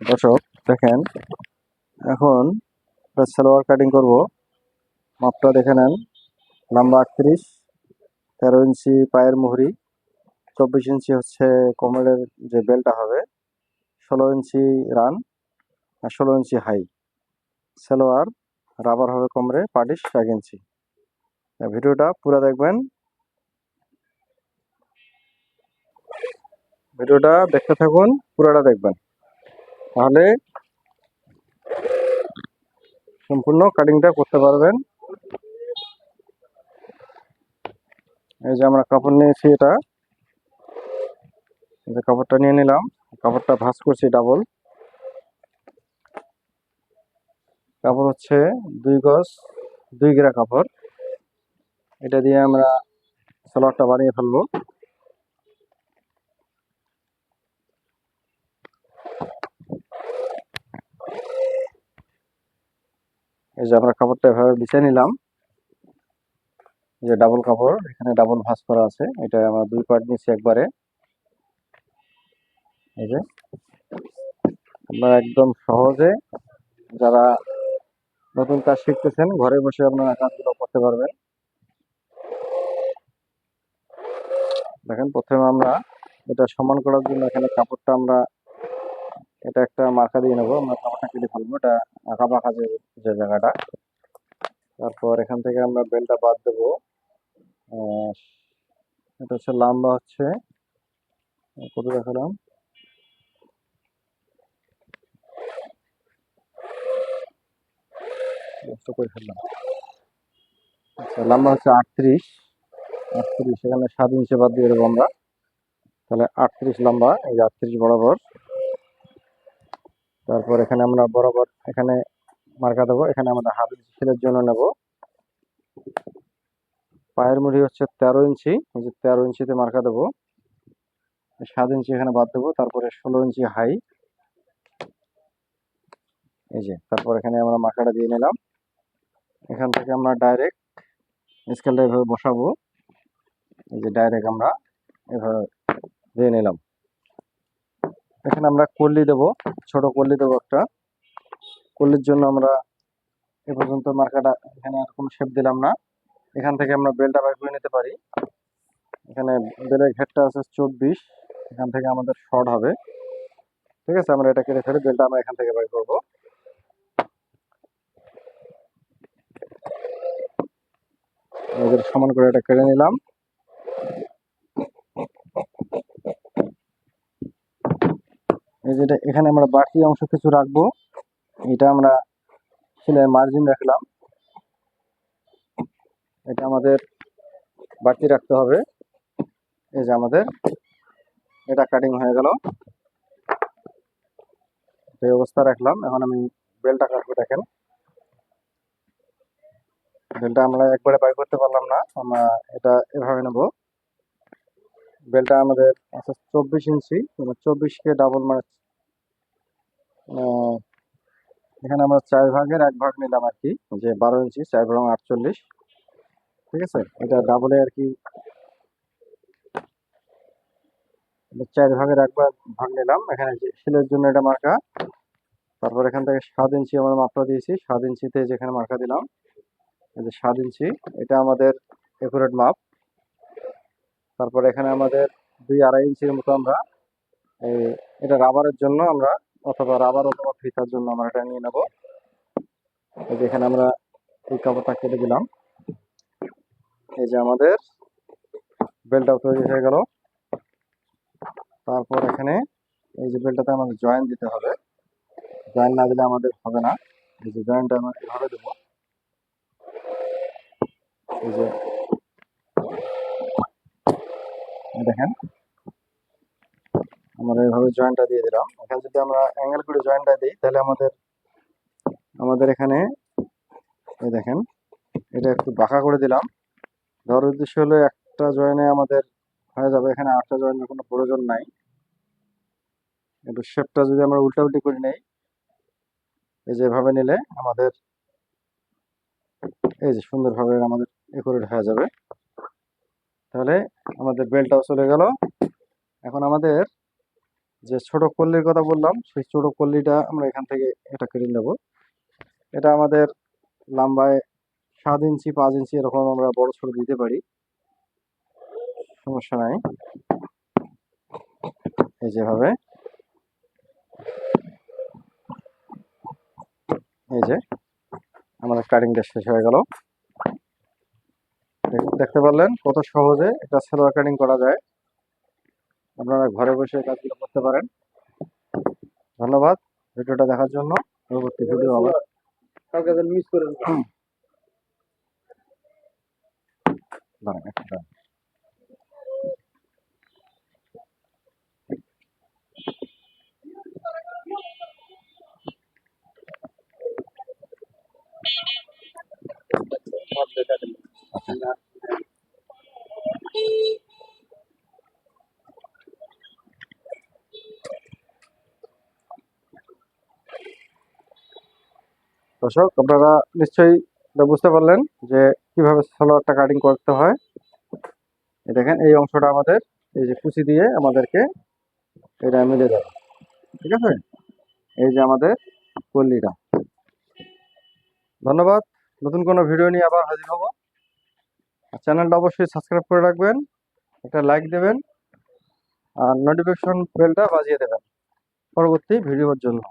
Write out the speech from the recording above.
দর্শক দেখেন, এখন সালোয়ার কাটিং করব। মাপটা দেখে নেন। লম্বা 38, 13 ইঞ্চি পায়ের মুহুরি, 24 ইঞ্চি হচ্ছে কোমরের যে বেলটা হবে, 16 ইঞ্চি রান আর 16 ইঞ্চি হাই। সালোয়ার রাবার হবে কোমরে, পাটিস 1 ইঞ্চি। ভিডিওটা পুরো দেখবেন, ভিডিওটা দেখতে থাকুন, পুরোটা দেখবেন, তাহলে সম্পূর্ণ কাটিংটা করতে পারবেন। এই যে আমরা কাপড় নিয়েছি, এটা যে কাপড়টা নিয়ে নিলাম, কাপড়টা ভাঁজ করছি ডাবল। কাপড় হচ্ছে 2 গজ 2 গিরা কাপড়। এটা দিয়ে আমরা সালোয়ারটা বানিয়ে ফেলবো। এই যে আমরা কাপড়টা এভাবে বিছিয়ে নিলাম, যে ডাবল কাপড়, এখানে ডাবল ভাঁজ করা আছে। এটা আমরা 2 পার্ট নিচ্ছি একবারে। এই যে আপনারা একদম সহজে, যারা নতুন কাজ শিখতেছেন, ঘরে বসে আপনারা কাজগুলো করতে পারবেন। দেখেন, প্রথমে আমরা এটা সমান করার জন্য এখানে কাপড়টা আমরা এটা একটা মার্কা দিয়ে নেবো। আমরা কাপড়টা কেটে ফেলবো, এটা আঁকা বাঁকা যে জায়গাটা। তারপর এখান থেকে আমরা বেলটা বাদ দেবো। এটা হচ্ছে লম্বা, হচ্ছে কত দেখালাম, করে ফেললাম। আচ্ছা, লম্বা হচ্ছে 38, এখানে 7 ইঞ্চি বাদ দিয়ে দেবো আমরা, তাহলে 38 লম্বা। এই যে 38 বরাবর। তারপর এখানে আমরা বরাবর এখানে মার্কা দেবো। এখানে আমাদের হাফ ইঞ্চি সেলের জন্য নেব। পায়ের মুড়ি হচ্ছে 13 ইঞ্চি, এই যে 13 ইঞ্চিতে মার্কা দেবো। 7 ইঞ্চি এখানে বাদ দেবো। তারপরে 16 ইঞ্চি হাই, এই যে। তারপর এখানে আমরা মার্কাটা দিয়ে নিলাম। এখান থেকে আমরা ডাইরেক্ট স্কেলটা এভাবে বসাবো। এই যে ডাইরেক্ট আমরা এভাবে দিয়ে নিলাম। এখানে আমরা কল্লি দেবো, ছোট কল্লি দেবো একটা। কল্লির জন্য আমরা এ পর্যন্ত মার্কাটা, এখানে আর কোনো শেপ দিলাম না। এখান থেকে আমরা বেলটা বাই করে নিতে পারি। এখানে বেলের ঘেরটা আছে 24, এখান থেকে আমাদের শর্ট হবে। ঠিক আছে, আমরা এটা কেটে ফেলে বেলটা আমরা এখান থেকে বাই করবো। আমাদের সমান করে এটা কেটে নিলাম। এই যেটা এখানে আমরা বাড়তি অংশ কিছু রাখবো, এটা আমরা সেলাই মার্জিন রাখলাম, এটা আমাদের বাড়তি রাখতে হবে। এই যে আমাদের এটা কাটিং হয়ে গেল, এই অবস্থা রাখলাম। এখন আমি বেলটা কাটবো। দেখেন, বেলটা আমরা একবারে বাই করতে পারলাম না, আমরা এটা এভাবে নেব। বেলটা আমাদের আছে 24 ইঞ্চি, 24কে ডাবল মানে এখানে আমরা 4 ভাগের 1 ভাগ নিলাম আর কি, যে 12 ইঞ্চি, 4 ভাগ 48। ঠিক আছে, এটা ডাবলে আর কি 4 ভাগের 1 ভাগ নিলাম। এখানে সেলের জন্য এটা মার্কা। তারপর এখান থেকে 7 ইঞ্চি আমরা মাপটা দিয়েছি, 7 ইঞ্চিতে যেখানে মার্কা দিলাম, এই যে 7 ইঞ্চি, এটা আমাদের একুরেট মাপ। তারপর এখানে আমাদের 2-2.5 ইঞ্চির মতো আমরা এই এটা রাবারের জন্য আমরা, অথবা রাবার অথবা ফিতার জন্য আমরা এটা নিয়ে নেব। এই যে এখানে আমরা এই কাপড়টা কেটে দিলাম। এই যে আমাদের বেলটাও তৈরি হয়ে গেল। তারপর এখানে এই যে বেলটাতে আমাদের জয়েন দিতে হবে, জয়েন না দিলে আমাদের হবে না। এই যে জয়েনটা আমরা এভাবে দেবো। এই যে দেখেন, আমরা এভাবে জয়েনটা দিয়ে দিলাম। এখানে যদি আমরা অ্যাঙ্গেল করে জয়েনটা দিই, তাহলে আমাদের আমাদের এখানে এই দেখেন, এটা একটু বাঁকা করে দিলাম। ধর উদ্দেশ্য হলো একটা জয়েনে আমাদের হয়ে যাবে, এখানে 8টা জয়েনের কোনো প্রয়োজন নাই। একটু শেপটা যদি আমরা উল্টাউল্টি করে নেই, এই যে এভাবে নিলে আমাদের এই যে সুন্দরভাবে আমাদের একুরেট হয়ে যাবে। তাহলে আমাদের বেলটাও চলে গেল। এখন আমাদের যে ছোট কল্লির কথা বললাম, সেই ছোট কল্লিটা আমরা এখান থেকে এটা কেটে নেব। এটা আমাদের লম্বায় 7 ইঞ্চি 5 ইঞ্চি এরকম আমরা বড় ছোট দিতে পারি, সমস্যা নাই। এই যেভাবে, এই যে আমাদের কাটিংটা শেষ হয়ে গেল। দেখতে পারলেন কত সহজে একটা সালোয়ার কাটিং করা যায়। আপনারা ঘরে বসে কাজগুলো করতে পারেন। ধন্যবাদ ভিডিওটা দেখার জন্য। পরবর্তী ভিডিও আবার মিস করেন। দর্শক, আপনারা নিশ্চয়ই এটা বুঝতে পারলেন যে কিভাবে সালোয়ারটা কাটিং করতে হয়। এই দেখেন, এই অংশটা আমাদের এই যে কুচি দিয়ে আমাদেরকে এটা মিলে যাবে, ঠিক আছে। এই যে আমাদের কল্লিটা। ধন্যবাদ। নতুন কোনো ভিডিও নিয়ে আবার হাজির হব। চ্যানেলটা অবশ্যই সাবস্ক্রাইব করে রাখবেন, একটা লাইক দেবেন আর নোটিফিকেশন বেলটা বাজিয়ে দেবেন পরবর্তী ভিডিওর জন্য।